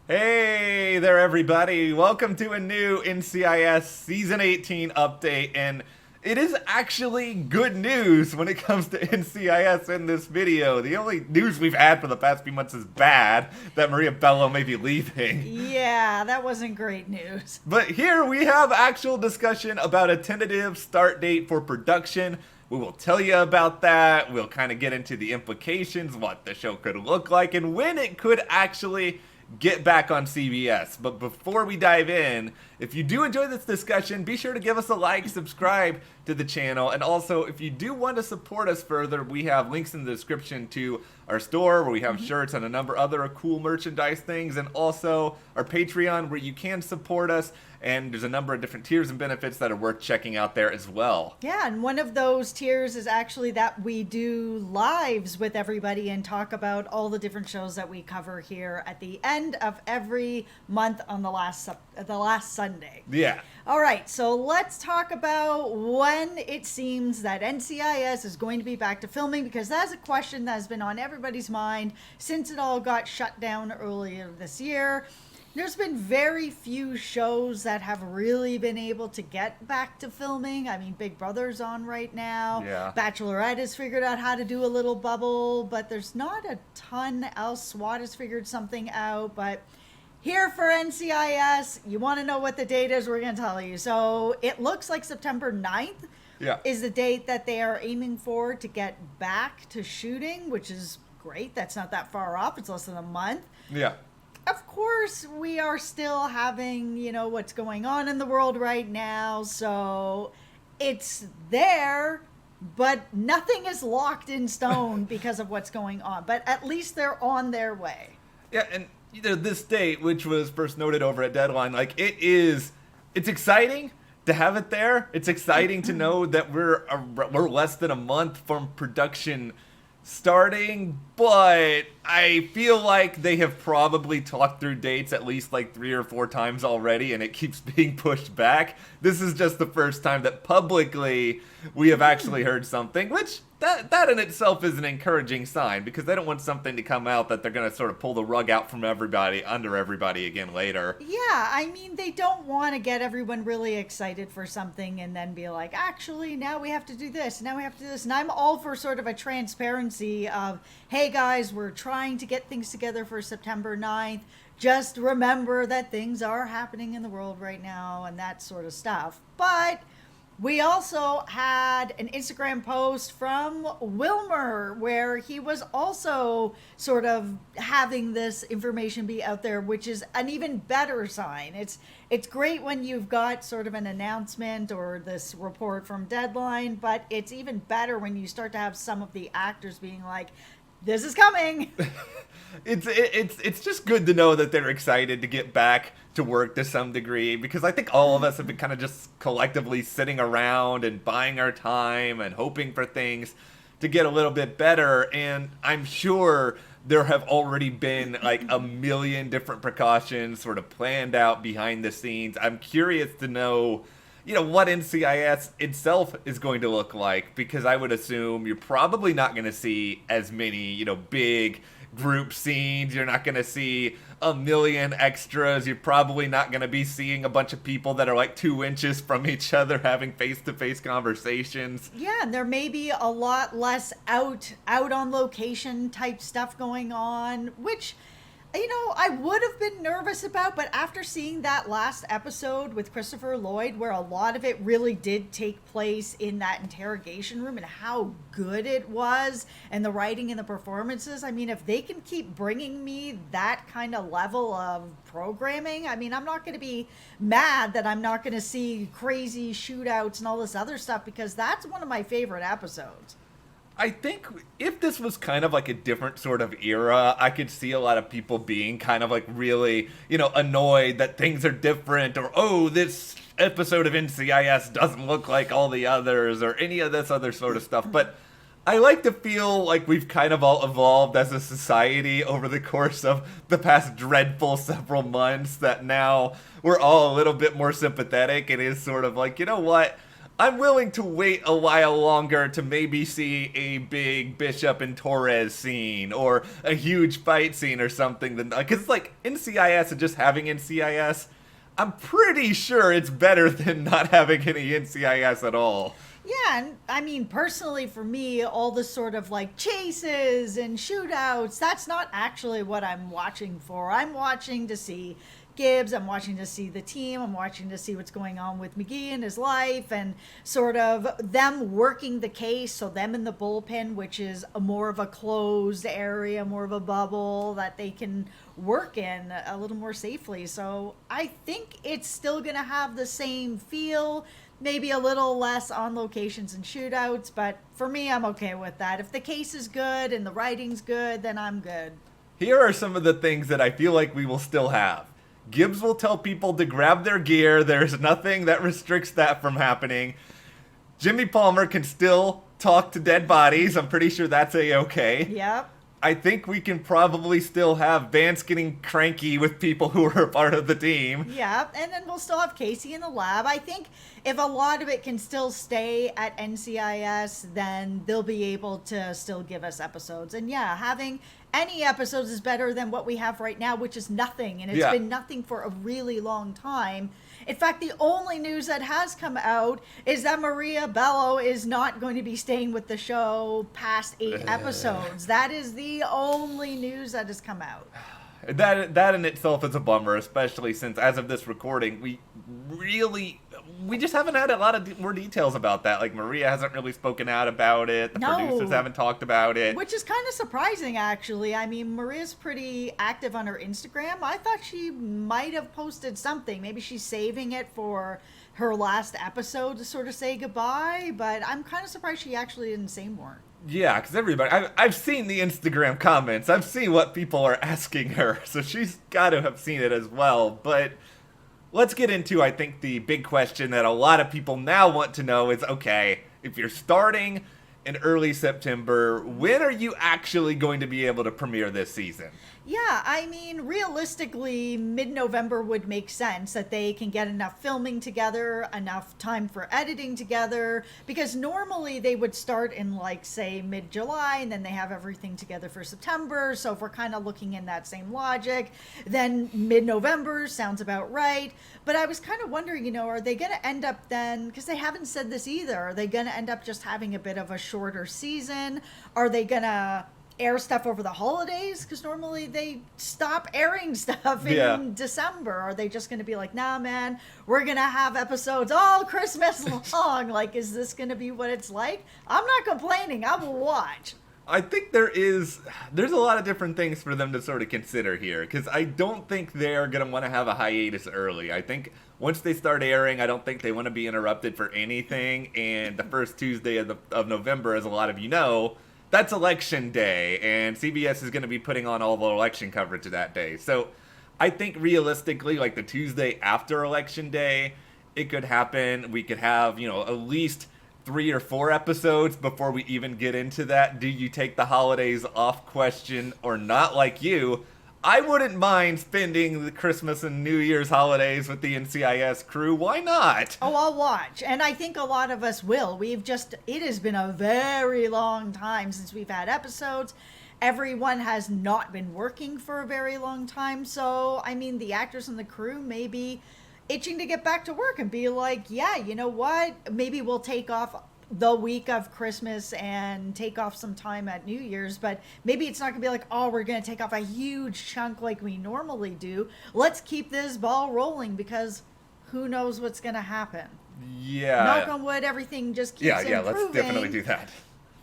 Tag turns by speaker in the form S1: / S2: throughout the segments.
S1: Hey there, everybody. Welcome to a new NCIS Season 18 update. And it is actually good news when it comes to NCIS in this video. The only news we've had for the past few months is bad, that Maria Bello may be leaving.
S2: Yeah, that wasn't great news.
S1: But here we have actual discussion about a tentative start date for production. We will tell you about that. We'll kind of get into the implications, what the show could look like, and when it could actually get back on CBS. But before we dive in, if you do enjoy this discussion, be sure to give us a like, subscribe to the channel, and also if you do want to support us further, we have links in the description to our store where we have shirts and a number of other cool merchandise things, and also our Patreon where you can support us, and there's a number of different tiers and benefits that are worth checking out there as well.
S2: Yeah, and one of those tiers is actually that we do lives with everybody and talk about all the different shows that we cover here at the end of every month on the last Sunday.
S1: Yeah.
S2: All right, so let's talk about when it seems that NCIS is going to be back to filming, because that's a question that has been on everybody's mind since it all got shut down earlier this year. There's been very few shows that have really been able to get back to filming. I mean, Big Brother's on right now.
S1: Yeah.
S2: Bachelorette has figured out how to do a little bubble, but there's not a ton else. SWAT has figured something out, but here for NCIS, you want to know what the date is, we're going to tell you. So it looks like September 9th is the date that they are aiming for to get back to shooting, which is great. That's not that far off. It's less than a month.
S1: Yeah.
S2: Of course, we are still having, what's going on in the world right now. So it's there, but nothing is locked in stone because of what's going on. But at least they're on their way.
S1: Yeah, and this date, which was first noted over at Deadline, it's exciting to have it there. It's exciting to know that we're less than a month from production starting, but I feel like they have probably talked through dates at least like 3 or 4 times already, and it keeps being pushed back. This is just the first time that publicly we have actually heard something, which that in itself is an encouraging sign, because they don't want something to come out that they're going to sort of pull the rug out from everybody, under everybody again later.
S2: Yeah, I mean, they don't want to get everyone really excited for something and then be like, actually, now we have to do this, now we have to do this. And I'm all for sort of a transparency of, hey guys, we're trying to get things together for September 9th. Just remember that things are happening in the world right now and that sort of stuff. But we also had an Instagram post from Wilmer where he was also sort of having this information be out there, which is an even better sign. It's great when you've got sort of an announcement or this report from Deadline, but it's even better when you start to have some of the actors being like, this is coming.
S1: It's just good to know that they're excited to get back to work to some degree, because I think all of us have been kind of just collectively sitting around and buying our time and hoping for things to get a little bit better. And I'm sure there have already been like a million different precautions sort of planned out behind the scenes. I'm curious to know, what NCIS itself is going to look like, because I would assume you're probably not going to see as many, big group scenes. You're not going to see a million extras. You're probably not going to be seeing a bunch of people that are like 2 inches from each other having face-to-face conversations.
S2: Yeah, and there may be a lot less out on location type stuff going on, which I would have been nervous about, but after seeing that last episode with Christopher Lloyd, where a lot of it really did take place in that interrogation room and how good it was, and the writing and the performances, I mean, if they can keep bringing me that kind of level of programming, I mean, I'm not going to be mad that I'm not going to see crazy shootouts and all this other stuff, because that's one of my favorite episodes.
S1: I think if this was kind of like a different sort of era, I could see a lot of people being kind of like really, annoyed that things are different, or, oh, this episode of NCIS doesn't look like all the others, or any of this other sort of stuff. But I like to feel like we've kind of all evolved as a society over the course of the past dreadful several months, that now we're all a little bit more sympathetic. It is sort of like, you know what? I'm willing to wait a while longer to maybe see a big Bishop and Torres scene or a huge fight scene or something. Because, like, NCIS and just having NCIS, I'm pretty sure it's better than not having any NCIS at all.
S2: Yeah, and I mean, personally, for me, all the sort of like chases and shootouts, that's not actually what I'm watching for. I'm watching to see Gibbs, I'm watching to see the team, I'm watching to see what's going on with McGee and his life, and sort of them working the case, so them in the bullpen, which is a more of a closed area, more of a bubble that they can work in a little more safely. So I think it's still going to have the same feel, maybe a little less on locations and shootouts, but for me, I'm okay with that. If the case is good and the writing's good, then I'm good.
S1: Here are some of the things that I feel like we will still have. Gibbs will tell people to grab their gear. There's nothing that restricts that from happening. Jimmy Palmer can still talk to dead bodies. I'm pretty sure that's A-okay.
S2: Yep.
S1: I think we can probably still have Vance getting cranky with people who are a part of the team.
S2: Yeah, and then we'll still have Casey in the lab. I think if a lot of it can still stay at NCIS, then they'll be able to still give us episodes. And yeah, having any episodes is better than what we have right now, which is nothing. And it's been nothing for a really long time. In fact, the only news that has come out is that Maria Bello is not going to be staying with the show past 8 episodes. That is the only news that has come out.
S1: That in itself is a bummer, especially since, as of this recording, we just haven't had a lot of more details about that. Like, Maria hasn't really spoken out about it. The producers haven't talked about it.
S2: Which is kind of surprising, actually. I mean, Maria's pretty active on her Instagram. I thought she might have posted something. Maybe she's saving it for her last episode to sort of say goodbye. But I'm kind of surprised she actually didn't say more.
S1: Yeah, because everybody, I've seen the Instagram comments. I've seen what people are asking her. So she's got to have seen it as well. But let's get into, I think, the big question that a lot of people now want to know is, okay, if you're starting in early September, when are you actually going to be able to premiere this season?
S2: Yeah, I mean, realistically, mid-November would make sense that they can get enough filming together, enough time for editing together, because normally they would start in, like, say, mid-July, and then they have everything together for September. So if we're kind of looking in that same logic, then mid-November sounds about right. But I was kind of wondering, are they going to end up then, because they haven't said this either, are they going to end up just having a bit of a shorter season? Are they going to air stuff over the holidays? Because normally they stop airing stuff in December. Are they just going to be like, nah, man, we're going to have episodes all Christmas long? Like, is this going to be what it's like? I'm not complaining. I will watch.
S1: I think there's a lot of different things for them to sort of consider here, because I don't think they're going to want to have a hiatus early. I think once they start airing, I don't think they want to be interrupted for anything, and the first Tuesday of November, as a lot of you know, that's election day, and CBS is going to be putting on all the election coverage that day. So I think realistically, like the Tuesday after election day, it could happen. We could have, at least 3 or 4 episodes before we even get into that do you take the holidays off question or not. Like you, I wouldn't mind spending the Christmas and New Year's holidays with the NCIS crew. Why not?
S2: Oh, I'll watch. And I think a lot of us will. It has been a very long time since we've had episodes. Everyone has not been working for a very long time. So, I mean, the actors and the crew may be itching to get back to work and be like, yeah, you know what? Maybe we'll take off the week of Christmas and take off some time at New Year's, but maybe it's not gonna be like, oh, we're gonna take off a huge chunk like we normally do. Let's keep this ball rolling, because who knows what's gonna happen.
S1: Yeah.
S2: Knock on wood, everything just keeps improving.
S1: Yeah, let's definitely do that.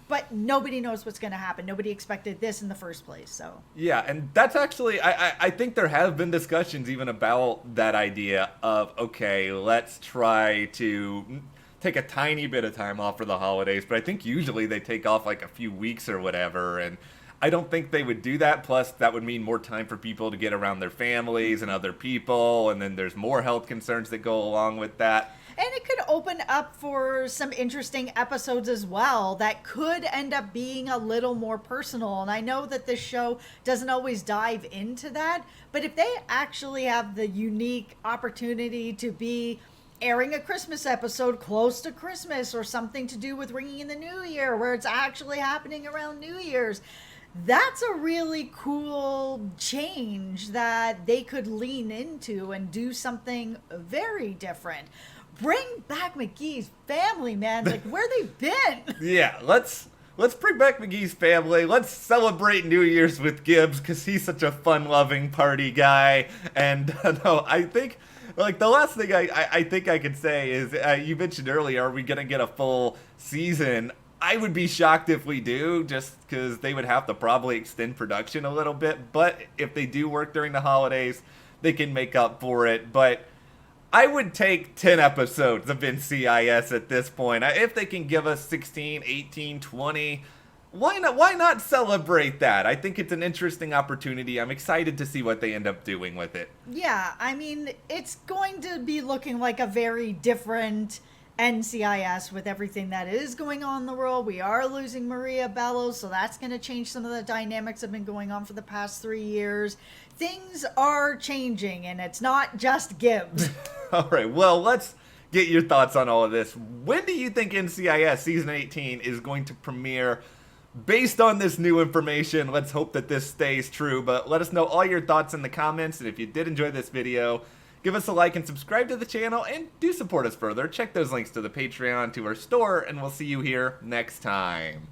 S2: But nobody knows what's gonna happen. Nobody expected this in the first place, so.
S1: Yeah, and that's actually, I think there have been discussions even about that idea of, okay, let's try to take a tiny bit of time off for the holidays, but I think usually they take off like a few weeks or whatever, and I don't think they would do that. Plus, that would mean more time for people to get around their families and other people, and then there's more health concerns that go along with that.
S2: And it could open up for some interesting episodes as well that could end up being a little more personal. And I know that this show doesn't always dive into that, but if they actually have the unique opportunity to be airing a Christmas episode close to Christmas, or something to do with ringing in the New Year where it's actually happening around New Year's. That's a really cool change that they could lean into and do something very different. Bring back McGee's family, man. Like, where they been?
S1: Yeah, let's bring back McGee's family. Let's celebrate New Year's with Gibbs, because he's such a fun-loving party guy. And no, I think, like, the last thing I think I could say is, you mentioned earlier, are we going to get a full season? I would be shocked if we do, just because they would have to probably extend production a little bit. But if they do work during the holidays, they can make up for it. But I would take 10 episodes of NCIS at this point. If they can give us 16, 18, 20, why not celebrate that? I think it's an interesting opportunity. I'm excited to see what they end up doing with it.
S2: Yeah, I mean, it's going to be looking like a very different NCIS with everything that is going on in the world. We are losing Maria Bello, so that's going to change some of the dynamics that have been going on for the past 3 years. Things are changing, and it's not just Gibbs.
S1: All right, well, let's get your thoughts on all of this. When do you think NCIS Season 18 is going to premiere? Based on this new information, let's hope that this stays true, but let us know all your thoughts in the comments, and if you did enjoy this video, give us a like and subscribe to the channel, and do support us further. Check those links to the Patreon, to our store, and we'll see you here next time.